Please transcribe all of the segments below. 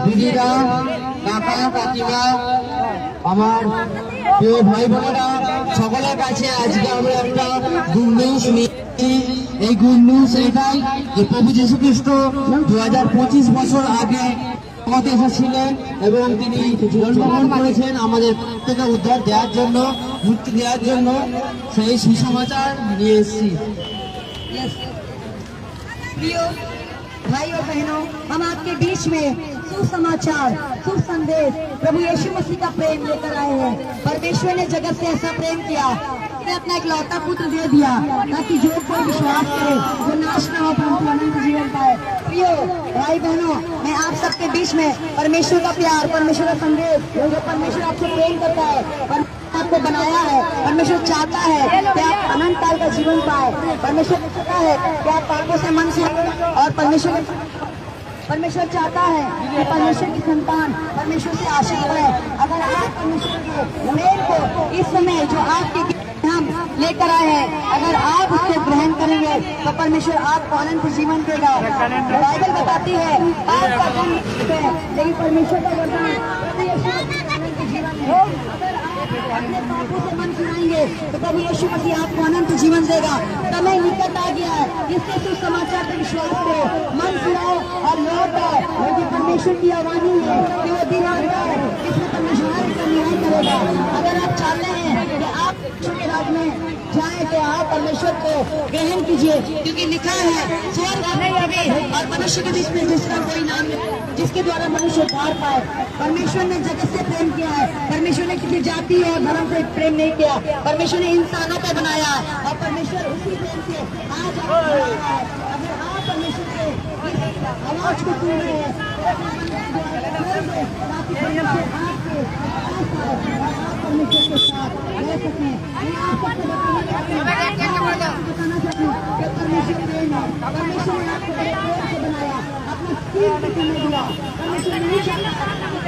দিদিরা, কাকা কাকিমা, আমার প্রিয় ভাই বোনেরা, সকলের কাছে আজকে আমরা একটা গুড নিউজ নিয়েছি। এই গুড নিউজ এটাই যে প্রভু যীশু খ্রিস্ট 2025 বছর আগে আমাদের এসেছিলেন এবং তিনি জন্মগ্রহণ করেছেন আমাদের থেকে উদ্ধার দেওয়ার জন্য, মুক্তি দেওয়ার জন্য। সেই সুসমাচার নিয়ে এসেছি। प्रियो भाई और बहनों, हम आपके बीच में सुसमाचार, सुसंदेश प्रभु यीशु मसीह का प्रेम लेकर आए हैं। परमेश्वर ने जगत से ऐसा प्रेम किया, उसने अपना इकलौता पुत्र दे दिया ताकि जो कोई विश्वास करे वो नाश न हो परंतु अनंत जीवन पाए। प्रियो भाई बहनों, मैं आप सबके बीच में परमेश्वर का प्यार, परमेश्वर का संदेश, जो परमेश्वर आपसे प्रेम करता है, आपको बनाया है, परमेश्वर चाहता है कि आप अनंत काल का जीवन पाए। परमेश्वर चाहता है कि आप पापों से मन से, और परमेश्वर चाहता है कि परमेश्वर की संतान परमेश्वर से आशीष है। अगर आप परमेश्वर के मेल को इस समय जो आपके हम लेकर आए हैं, अगर आप उसको ग्रहण करेंगे तो परमेश्वर आपको अनंत जीवन देगा। बाइबल बताती है आपका जन्म है, लेकिन परमेश्वर का वरदान अनंत जीवन है। अपने पापों से मन फिराएंगे तो प्रभु यीशु मसीह आपको अनंत जीवन देगा। समय निकट आ गया है, इससे सुसमाचार पर विश्वास करो, मन फिराओ और लौट आओ। क्योंकि परमेश्वर की आवाज़ी है कि वो दिन आ गया है जिसमें परमेश्वर का न्याय करेगा। अगर आप चाहते हैं कि आप के राज में जाए तो आप परमेश्वर को ग्रहण कीजिए, क्योंकि लिखा है स्वर्ग अभी और मनुष्य के बीच में जिसका कोई नाम नहीं, जिसके द्वारा मनुष्य उद्धार पाए। परमेश्वर ने जगत से प्रेम किया है, परमेश्वर ने किसी जाति और धर्म से प्रेम नहीं किया, परमेश्वर ने इंसानों को बनाया है और परमेश्वर उसी प्रेम से आज अगर आप परमेश्वर के आवाज को सुन रहे हैं परमेश्वर के साथ रह सकें। बताना चाहती हूँ कि परमेश्वर प्रेम है, परमेश्वर ने आपको प्रेम से बनाया, अपनी स्कीम को करने दिया। परमेश्वर नहीं चाहता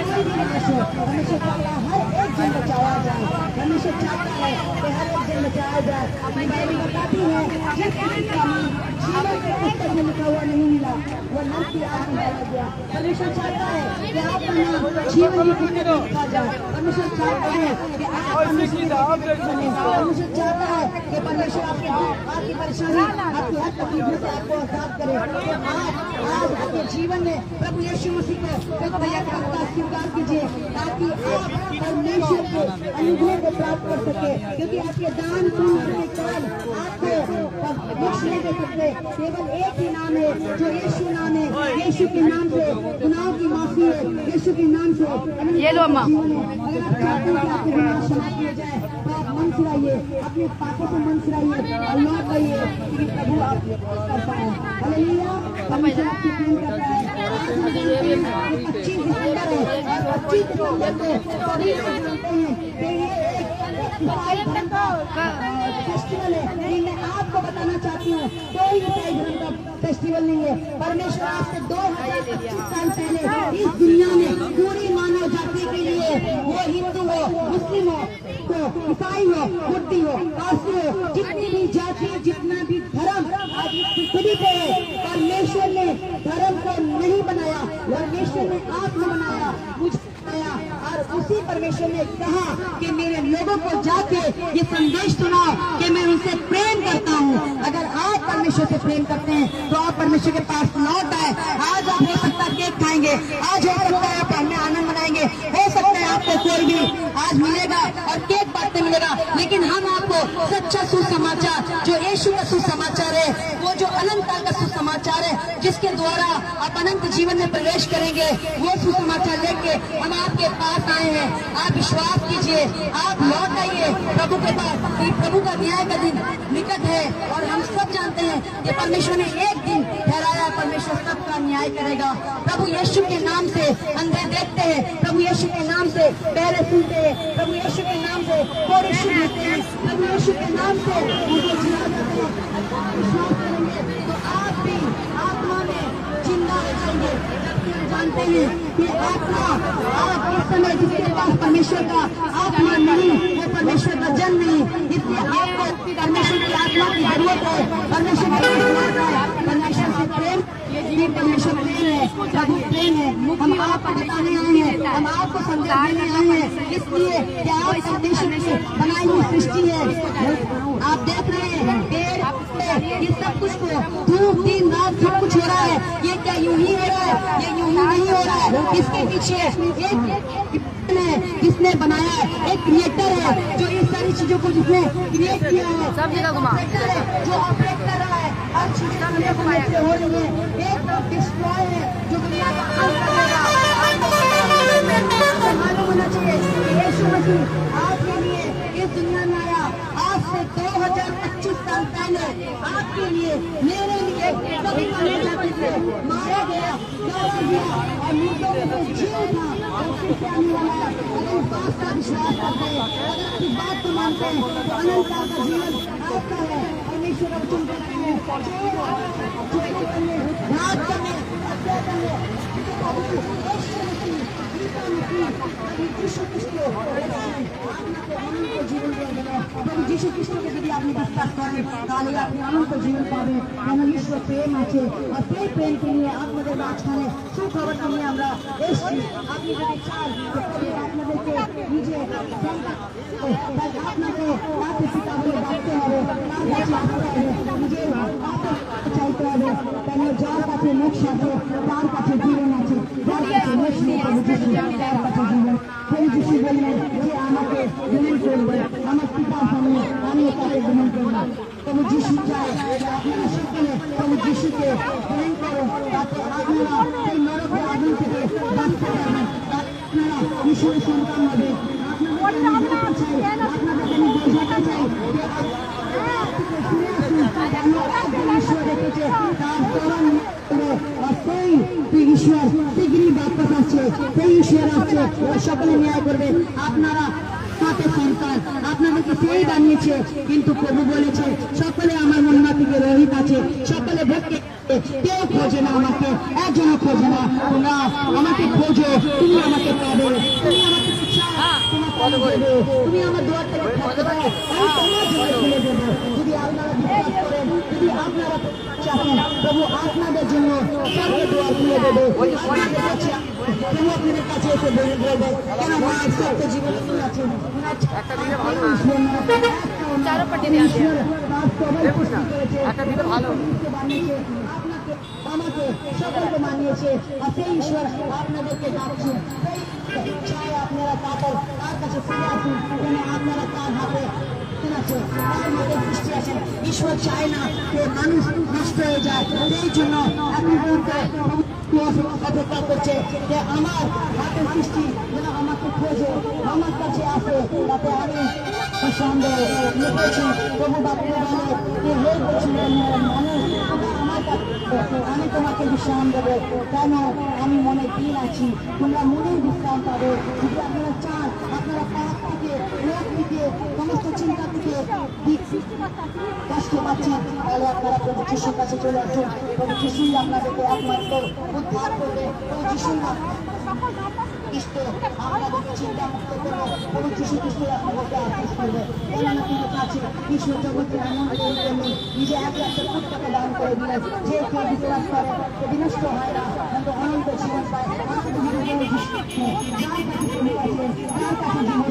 परमेश्वर चाहता हर एक जन बचाया जाए, परमेश्वर चाहता है कि हर एक जन बचाया जाए। अपनी बाइबल बताती है जिस किसी का नाम जीवन के पुस्तक में लिखा हुआ नहीं मिला वो नरक की आग में डाला गया। परमेश्वर चाहता है कि आपका नाम जीवन की पुस्तक में लिखा जाए। परमेश्वर चाहता है कि आप परमेश्वर चाहता है कि परमेश्वर आपकी परेशानी, आपकी हर तकलीफों से आपको आजाद करे। आज आपके जीवन में प्रभु यीशु मसीह को एक भैया का स्वीकार कीजिए ताकि आप परमेश्वर के अनुभव को प्राप्त कर सके, क्योंकि आपके दान पुण्य के काल आपको मोक्ष नहीं दे सकते। केवल एक ही नाम है जो यीशु नाम है, यीशु के नाम से गुनाहों की माफी है, यीशु के नाम से ये लो अम्मा। अगर आप चाहते हैं कि आपके गुनाह क्षमा किए जाए तो आप मन फिराइए, अपने पापों से मन फिराइए और लौट आइए कि प्रभु आपको करता है। हालेलुया, परमेश्वर आपकी प्रेम करता है। 25 दिसंबर है और 25 दिसंबर को सभी जानते हैं कि ये एक फेस्टिवल है। लेकिन मैं आपको बताना चाहती हूँ कोई ईसाई धर्म का फेस्टिवल नहीं है। परमेश्वर आज से 2025 साल पहले इस दुनिया में पूरी मानव जाति के लिए, वो हिंदू हो, मुस्लिम हो, ईसाई हो, बुद्धी हो, पारसी हो, जितनी भी जाति, जितना भी धर्म आज इस पृथ्वी पे है, परमेश्वर ने धर्म को नहीं बनाया, परमेश्वर ने आत्मा बनाया, मुझे बनाया। और उसी परमेश्वर ने कहा कि मेरे लोगों को जाके ये संदेश सुनाओ कि मैं उनसे प्रेम करता हूँ। अगर आप परमेश्वर से प्रेम करते हैं तो आप परमेश्वर के पास लौट आए। आज आप हो सकता है केक खाएंगे, आज हो सकता है आप में आनंद मनाएंगे, हो सकता है आपको कोई भी आज मिलेगा और केक बांटने मिलेगा, लेकिन हम आपको सच्चा सुसमाचार जो यीशु का सुसमाचार है, वो जो अनंत काल का सुसमाचार है, जिसके द्वारा आप अनंत जीवन में प्रवेश करेंगे, वो सुसमाचार लेके हम आपके पास आए हैं। आप विश्वास कीजिए, आप लौट आइए प्रभु के पास। प्रभु का न्याय का दिन निकट है और हम सब जानते हैं कि परमेश्वर ने एक दिन ठहराया, परमेश्वर सबका न्याय करेगा। प्रभु यीशु के नाम से अंधे देखते हैं, प्रभु यीशु के नाम से बहरे सुनते हैं, प्रभु यीशु के नाम से कोड़े सुनते हैं, प्रभु यीशु के नाम से उनको जिला जाते हैं। विश्वास करेंगे तो आप भी आत्मा में जिंदा हो जाएंगे। जानते हैं कि आत्मा आज इस समय जिसके पास परमेश्वर का नहीं है, हम आपको बताने आए हैं, हम आपको संदेश देने आए हैं, इसलिए कि आप परमेश्वर की बनाई हुई सृष्टि है। आप देख रहे हैं पेड़ ये सब कुछ को धूप दिन रात सब कुछ हो रहा है, ये क्या यूं ही हो रहा है? ये यूं ही नहीं हो रहा है। इसके पीछे एक जिसने बनाया है, एक क्रिएटर है जो इन सारी चीजों को जिसने क्रिएट किया है, सब जगह घुमा जो ऑपरेट कर रहा है, हर चीज हो रही है। एक तरफ डिस्ट्रॉय है जो दुनिया का अंत करेगा। मालूम होना चाहिए यीशु मसीह आपके लिए इस दुनिया में आया आज से 2025 साल पहले, आपके लिए मेरे लिए सभी मारे जाते थे, मारा गया, मारा गया और मुर्दों में से जी उठा और फिर से आने वाला है। अगर इस बात का विश्वास करते हैं, अगर आप इस बात को मानते हैं तो अनंत काल का जीवन आपका है। परमेश्वर अब तुम करते हैं रात करने हत्या करने जीवन प्रभु যীশু খ্রিস্টকে যদি আপনি বিশ্বাস করেন তাহলে আপনি অনন্ত জীবন পাবেন। কেন ঈশ্বর প্রেম আছে আর সেই প্রেমকে নিয়ে আপনাদের মাঝখানে সুখবরটা নিয়ে আমরা এসেছি। আপনি যদি চান আপনাদেরকে নিজে আপনাকে তাকে পিতা বলে ডাকতে হবে, তার কাছে আসতে হবে, নিজের চাইতে হবে। কেন যার কাছে মোক্ষ আছে তার কাছে জীবন আছে, যার কাছে মোক্ষ নেই প্রভু যীশু তার কাছে জীবন। প্রভু যীশু বললেন যে আমাকে গ্রহণ করবে, আমার পিতার সামনে আমি তাকে গ্রহণ করব। প্রভু যীশু চায় যে আপনারা সকলে প্রভু যীশুকে গ্রহণ করুন, তাতে আপনারা সেই নরকের আগুন থেকে বাঁচতে পারবেন, আপনারা ঈশ্বরের সন্তান হবে। আপনাদেরকে আমি বলতে চাই, আপনাদেরকে আমি বোঝাতে চাই যে ঈশ্বর রেখেছে তার চরণ আর সেই ঈশ্বর শীঘ্রই বাপস আসছে, সেই ঈশ্বর আসছে, ওরা সকলে ন্যায় করবে। আপনারা তাকে সন্তান, আপনাদেরকে সেই বানিয়েছে, কিন্তু প্রভু বলেছে সকলে আমার মহিমা থেকে রহিত আছে, সকলে ভক্তি কেউ খোঁজে না আমাকে, একজনও খোঁজে না। তোমরা আমাকে খোঁজো, তুমি আমাকে পাবে, তুমি আমাকে তুমি আমার দুয়ার থেকে থাকতে পারো, আমি তোমার জন্য খুলে দেবো। যদি আপনারা বিশ্বাস করেন, যদি আপনারা চান, প্রভু আপনাদের জন্য সর্বে দুয়ার খুলে দেবে। আপনাদের কাছে প্রভু আপনাদের কাছে এসে বলবে কেন মায়ের সত্য জীবন আছে আমাকে সকলকে মানিয়েছে আর সেই ঈশ্বর আপনাদেরকে ডাকছেন। চাই আপনারা তার কাছে ফিরে আসুন, কেন আপনারা তার হাতে সৃষ্টি আছেন। ঈশ্বর চায় না যে মানুষ নষ্ট হয়ে যায়, এই জন্য এখন বলতে অপেক্ষা করছে যে আমার হাতের সৃষ্টি যেন আমাকে খোঁজে, আমার কাছে আসে, তাতে আমি সন্দেহ লিখেছি। প্রভু বাক্য বলে যে হে বলছিলেন মানুষ আমার কাছে আমি তোমাকে বিশ্রাম দেবো, কেন আমি মনে দিন আছি, তোমরা মনে বিশ্রাম পাবে। যদি আপনারা চান, আপনারা পাপ থেকে রোগ থেকে সমস্ত চিন্তা থেকে কষ্ট পাচ্ছেন, তাহলে আপনারা প্রভু যিশুর কাছে চলে আসুন। প্রভু যিশুই আপনাদেরকে একমাত্র উদ্ধার করবে। প্রভু যিশুই খ্রিস্ট আপনাদেরকে চিন্তা মুক্ত করবে। প্রভু যিশু খ্রিস্ট আপনাদেরকে আশীষ করবে। কেননা কিন্তু কাছে ঈশ্বর জগৎকে এমন করে দিলেন, নিজে একটা পুত্রকে দান করে দিলেন, যে কেউ বিশ্বাস করে সে বিনষ্ট হয় না, কিন্তু অনন্ত জীবন পায়। যার কাছে জীবন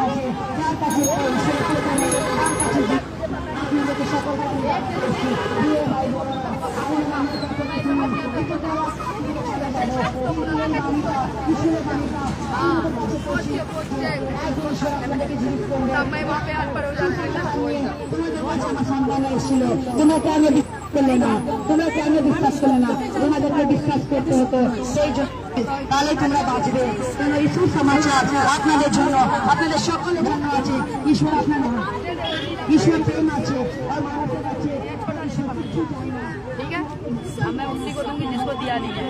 আছে, যার কাছে আপনাদেরকে সকলকে দিয়ে ভাই বোনেরা তোমরা কেন বিশ্বাস করলে না, তোমরা কেন বিশ্বাস করলে না? তোমাদেরকে বিশ্বাস করতে হতো, সেই জন্য তাহলে তোমরা বাঁচবে। কেন ঈশ্বর সমাচার আপনাদের জন্য, আপনাদের সকলের জন্য আছে। ঈশ্বর আপনাদের ঈশ্বর প্রেম আছে আর মানুষের কাছে ঈশ্বর কিছু চাই না। ठीक है, अब मैं उसी को दूंगी जिसको दिया नहीं है।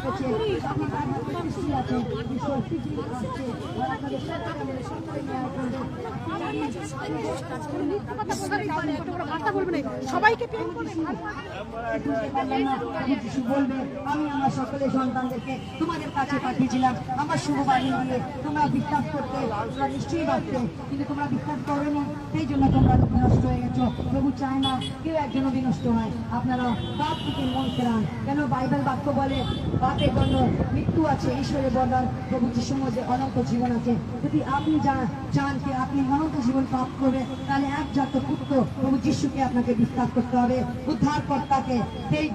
রেখেছে, আপনার হাতে সৃষ্টি আছে, ঈশ্বর পৃথিবী আসছে, আর আপনাদের সকলে ন্যায় করবে। সবাইকে প্রেম করে যিশু বলবে, আমি আমার সকলের সন্তানদেরকে তোমাদের কাছে পাঠিয়েছিলাম আমার শুভ বাণী দিয়ে, তোমরা বিশ্বাস করতে, তোমরা নিশ্চয়ই বাঁচতে, কিন্তু তোমরা বিশ্বাস করোনি, সেই জন্য তোমরা বিনষ্ট হয়ে গেছো। প্রভু চায় না কেউ একজনও বিনষ্ট হয়, আপনারা পাপ থেকে মন ফেরান। কেন বাইবেল বাক্য বলে পাপের জন্য মৃত্যু আছে, ঈশ্বরের বরদান প্রভু যিশুর মধ্যে অনন্ত জীবন আছে। যদি আপনি চান যে আপনি অনন্ত জীবন পাপ করবে, তাহলে একজাত পুত্র প্রভু যিশুকে আপনাকে বিশ্বাস করতে হবে, উদ্ধারকর্তাকে সেই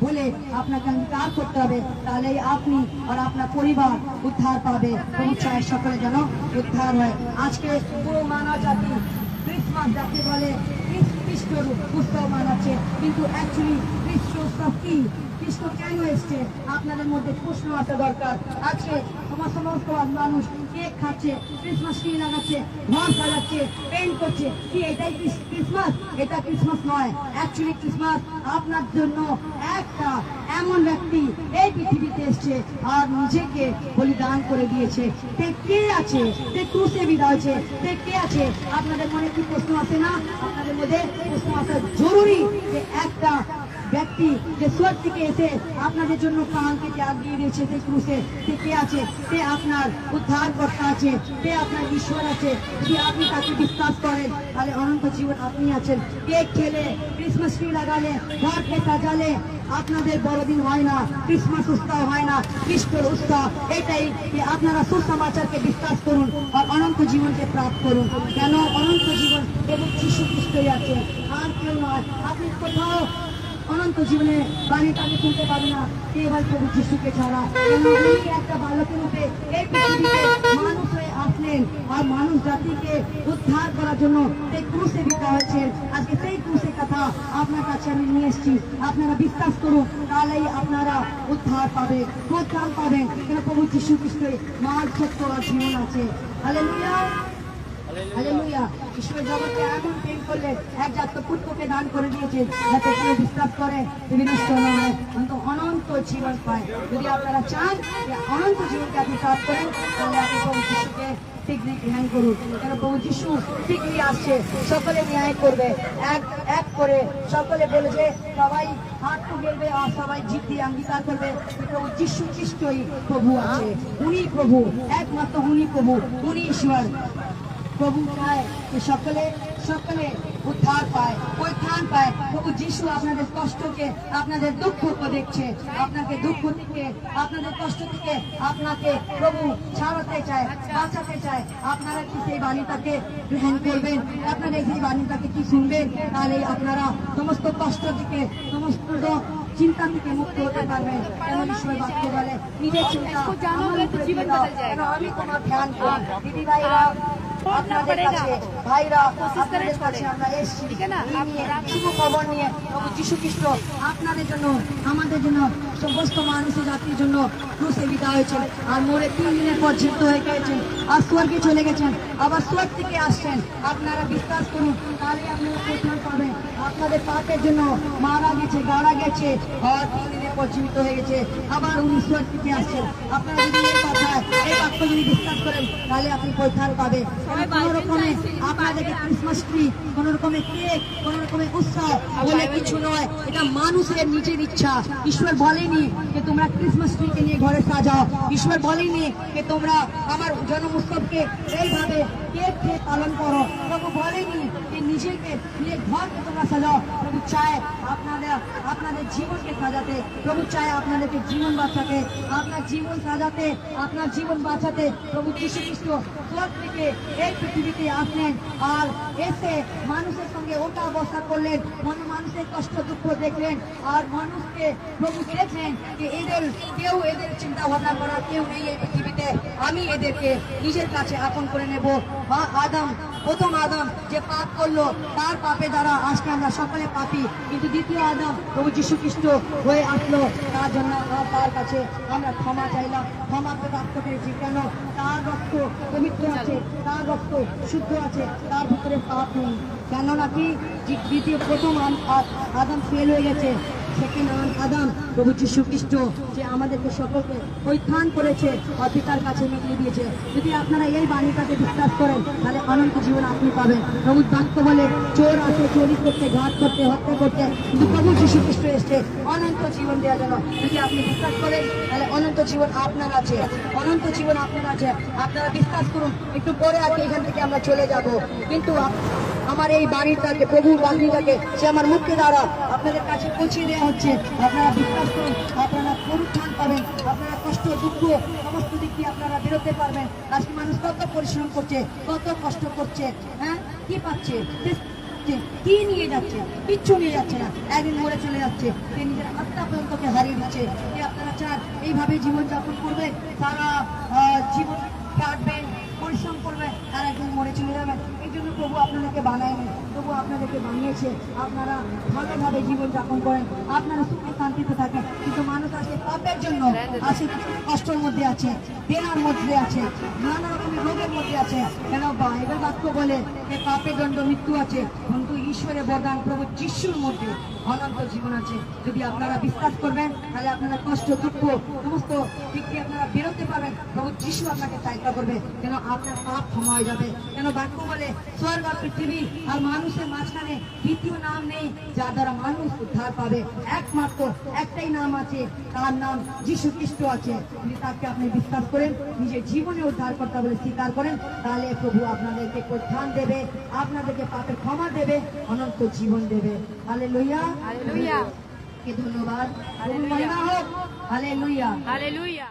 বলে আপনাকে অঙ্গীকার করতে হবে, তাহলে আপনি আর আপনার পরিবার উদ্ধার পাবে। প্রভু চায় সকলে যেন উদ্ধার হয়। আজকে পুরো মানব জাতি ক্রিসমাস যাকে বলে খ্রিস্ট উৎসব মানাচ্ছে, কিন্তু অ্যাকচুয়ালি খ্রিস্ট উৎসব কি, খ্রিস্ট কেন এসছে, আপনাদের মধ্যে প্রশ্ন আসা দরকার। আজকে সমস্ত মানুষ কেক খাচ্ছে, ক্রিসমাস ট্রি লাগাচ্ছে, ঘর সাজাচ্ছে, পেইন্ট করছে, কি এটাই ক্রিসমাস? এটা ক্রিসমাস নয়। অ্যাকচুয়ালি ক্রিসমাস আপনার জন্য একটা এমন ব্যক্তি এই পৃথিবীতে এসছে আর নিজেকে বলিদান করে দিয়েছে। সে কে আছে? সে ক্রুশে বিদায় হয়েছে। সে কে আছে? আপনাদের মনে কি প্রশ্ন আসে না? আপনাদের মধ্যে প্রশ্ন আসা জরুরি যে একটা ব্যক্তি যে স্বর্গ থেকে এসে আপনাদের জন্য প্রাণকে ত্যাগ দিয়ে দিয়েছে সেই ক্রুশে, সে কে আছে? সে আপনার উদ্ধারকর্তা আছে, সে আপনার ঈশ্বর আছে। যদি আপনি তাকে বিশ্বাস করেন, তাহলে অনন্ত জীবন আপনি আছেন। কেক খেলে, ক্রিসমাস ট্রি লাগালে, ঘরকে সাজালে আপনাদের বড়দিন হয় না, ক্রিসমাস উৎসব হয় না, খ্রিস্টের উৎসব। এটাই যে আপনারা সুসমাচারকে বিশ্বাস করুন আর অনন্ত জীবনকে প্রাপ্ত করুন। কেন অনন্ত জীবন এবং যিশু খ্রিস্টই আছে, আর কেউ নয়। আপনি কোথাও অনন্ত জীবনে বাণীটা আমি শুনতে পারি না কেবল প্রভু যিশুকে ছাড়া। কেন উনি একটা বালকের রূপে এই পৃথিবীতে মানুষ হয়ে আসলেন আর মানুষ জাতিকে উদ্ধার করার জন্য সেই ক্রুশে বিদ্ধ হয়েছেন। আজকে সেই ক্রুশের কথা আপনার কাছে আমি নিয়ে এসেছি। আপনারা বিশ্বাস করুন, তাহলেই আপনারা উদ্ধার পাবে, প্রত্যান পাবেন। কেন প্রভু যিশু খ্রিস্টের মার সত্য আর জীবন আছে। Hallelujah, hallelujah. ঈশ্বর জগৎকে এমন প্রেম করলে একজাত পুত্রকে দান করে দিয়েছে, যাতে কেউ বিশ্বাস করে বিনষ্ট না হয়, কিন্তু অনন্ত জীবন পায়। যদি আপনারা চান যে অনন্ত জীবনকে আপনি প্রাপ্ত করেন, তাহলে আপনি প্রভু যিশুকে শীঘ্রই ন্যায় করুন। কেন প্রভু যিশু শীঘ্রই আসছে, সকলে ন্যায় করবে। এক এক করে সকলে বলেছে, সবাই হাত তুলবে আর সবাই জিত দিয়ে অঙ্গীকার করবে প্রভু যিশু খ্রিস্টই প্রভু আছে। উনি প্রভু, একমাত্র উনি প্রভু, উনি ঈশ্বর। প্রভু চায় যে সকলে উদ্ধার পায়, পরিত্রাণ পায়। প্রভু যিশু আপনাদের কষ্টকে, আপনাদের দুঃখকে দেখছে, আপনাকে দুঃখ থেকে, আপনাদের কষ্ট থেকে আপনাকে প্রভু ছাড়াতে চায়, বাঁচাতে চায়। আপনারা কি সেই বাণীটাকে গ্রহণ করবেন? আপনারা সেই বাণীটাকে কি শুনবেন? তাহলে আপনারা সমস্ত কষ্ট থেকে, সমস্ত চিন্তা থেকে মুক্ত হতে পারবেন। এমন ঈশ্বর বাক্য বলে, নিজের চিন্তা আমার উপরে দিয়ে দাও, কেন আমি তোমার ধ্যান করি। দিদি ভাইরা, আপনাদের কাছে, ভাইরা, আপনাদের কাছে আমরা এসেছি শুভ খবর নিয়ে। প্রভু যিশু খ্রিস্ট আপনাদের জন্য, আমাদের জন্য, সমস্ত মানুষের জাতির জন্য ক্রুশে বিদায় হয়েছেন আর মরে 3 দিনের পর জীবিত হয়ে গিয়েছেন আর স্বর্গে চলে গেছেন, আবার স্বর্গ থেকে আসছেন। আপনারা বিশ্বাস করুন, তাহলে আপনারা প্রত্যান পাবেন। আপনাদের পাপের জন্য মারা গেছে, গাড়া গেছে আর 3 দিনের পর জীবিত হয়ে গেছে, আবার উনি স্বর্গ থেকে আসছেন। আপনারা যদি এই কথায়, এই বাক্য যদি বিশ্বাস করেন, তাহলে আপনি পরিত্রাণ পাবেন। কোন রকমে আপনাদেরকে ক্রিসমাস ট্রি, কোন রকমের কেক, কোন রকমের উৎসব বলে কিছু নয়, এটা মানুষের নিজের ইচ্ছা। ঈশ্বর বলেনি যে তোমরা ক্রিসমাস ট্রিকে নিয়ে ঘরে সাজাও, ঈশ্বর বলেনি যে তোমরা আমার জন্ম উৎসবকে এইভাবে কেক খেয়ে পালন করো, প্রভু বলেনি যে নিজেকে নিয়ে ঘরকে তোমরা সাজাও। প্রভু চায় আপনাদের জীবনকে সাজাতে, প্রভু চায় আপনাদেরকে জীবন বাঁচাতে, আপনার জীবন সাজাতে, আপনার জীবন বাঁচাতে। প্রভু যিশু খ্রিস্ট স্বর্গ থেকে এই পৃথিবীতে আসলেন আর এসে মানুষের সঙ্গে ওঠা বসা করলেন, মানুষের কষ্ট দুঃখ দেখলেন আর মানুষকে প্রভু দেখলেন যে এদের চিন্তা ভাবনা করার কেউ নেই এই পৃথিবীতে, আমি এদেরকে নিজের কাছে আপন করে নেব। প্রথম আদম যে পাপ করলো, তার পাপে দ্বারা আজকে আমরা সকলে পাপী, কিন্তু দ্বিতীয় আদম প্রভু যিশু খ্রিস্ট হয়ে আসলো, তার জন্য তার কাছে আমরা ক্ষমা চাইলাম, ক্ষমা প্রাপ্ত করেছি। কেন? তার রক্ত পবিত্র আছে, তার রক্ত শুদ্ধ আছে, তার ভিতরে পাপ নেই। কেন নাকি প্রথম আদম ফেল হয়ে গেছে, সেকেন্ড আদাম প্রভু যীশু খ্রিস্ট যে আমাদেরকে সকলকে পরিত্রাণ করেছে আর পিতার কাছে মিলিয়ে দিয়েছে। যদি আপনারা এই বাণীটাকে বিশ্বাস করেন তাহলে অনন্ত জীবন আপনি পাবেন। প্রভু বাক্য বলে চোর আসে চুরি করতে, ঘাত করতে, হত্যা করতে, কিন্তু প্রভু যীশু খ্রিস্ট এসছে অনন্ত জীবন দেওয়ার জন্য। যদি আপনি বিশ্বাস করেন তাহলে অনন্ত জীবন আপনার আছে, অনন্ত জীবন আপনার আছে। আপনারা বিশ্বাস করুন। একটু পরে আর কি এখান থেকে আমরা চলে যাব, কিন্তু আমার এই বাড়িটাকে, প্রভুর বাণীটাকে সে আমার মুখে দ্বারা আপনাদের কাছে পৌঁছে দেওয়া হচ্ছে। আপনারা বিশ্বাস করুন, আপনারা পরিত্রাণ পাবেন, আপনারা কষ্ট দুঃখ সমস্ত দিক দিয়ে আপনারা বেরোতে পারবেন। আজকে মানুষ কত পরিশ্রম করছে, কত কষ্ট করছে, হ্যাঁ কি পাচ্ছে, কি নিয়ে যাচ্ছে, কিচ্ছু নিয়ে যাচ্ছে না, একদিন মরে চলে যাচ্ছে, সে নিজের আত্মা পর্যন্তকে হারিয়ে দিচ্ছে। যে আপনারা চান এইভাবে জীবনযাপন করবেন, তারা জীবন কাটবেন, পরিশ্রম করবেন, আর একদিন মরে চলে যাবেন। এই জন্য প্রভু আপনাদেরকে বানায়নি, প্রভু আপনাদেরকে বানিয়েছে আপনারা ভালোভাবে জীবনযাপন করেন, আপনারা সুখে শান্তিতে থাকেন। কিন্তু মানুষ আজকে পাপের জন্য আজকে কষ্টের মধ্যে আছে, দেনার মধ্যে আছে, নানা রকমের রোগের মধ্যে আছে। কেন বাইবেল বাক্য বলে যে পাপের দণ্ড মৃত্যু আছে, কিন্তু ঈশ্বরের বরদান প্রভু যিশুর মধ্যে অনন্ত জীবন আছে। যদি আপনারা বিশ্বাস করবেন তাহলে আপনারা কষ্ট দুঃখ সমস্ত দিক দিয়ে আপনারা বেরোতে পারবেন। প্রভু যিশু আপনাকে সহায়তা করবে, কেন আপনার পাপ ক্ষমা হয়ে যাবে। কেন বাক্য বলে স্বর্গ আর পৃথিবী আর মানুষের মাঝখানে দ্বিতীয় নাম নেই যার দ্বারা মানুষ উদ্ধার পাবে। একমাত্র একটাই নাম আছে, তার নাম যীশু খ্রিস্ট আছে। যদি তাকে আপনি বিশ্বাস করেন, নিজের জীবনে উদ্ধার করতে বলে স্বীকার করেন, তাহলে প্রভু আপনাদেরকে পরিত্রাণ দেবে, আপনাদেরকে পাপের ক্ষমা দেবে, অনন্ত জীবন দেবে। হালেলুয়া, हालेलुया কে ধন্যবাদ, হালেলুয়া হালেলুয়া। हालेलुया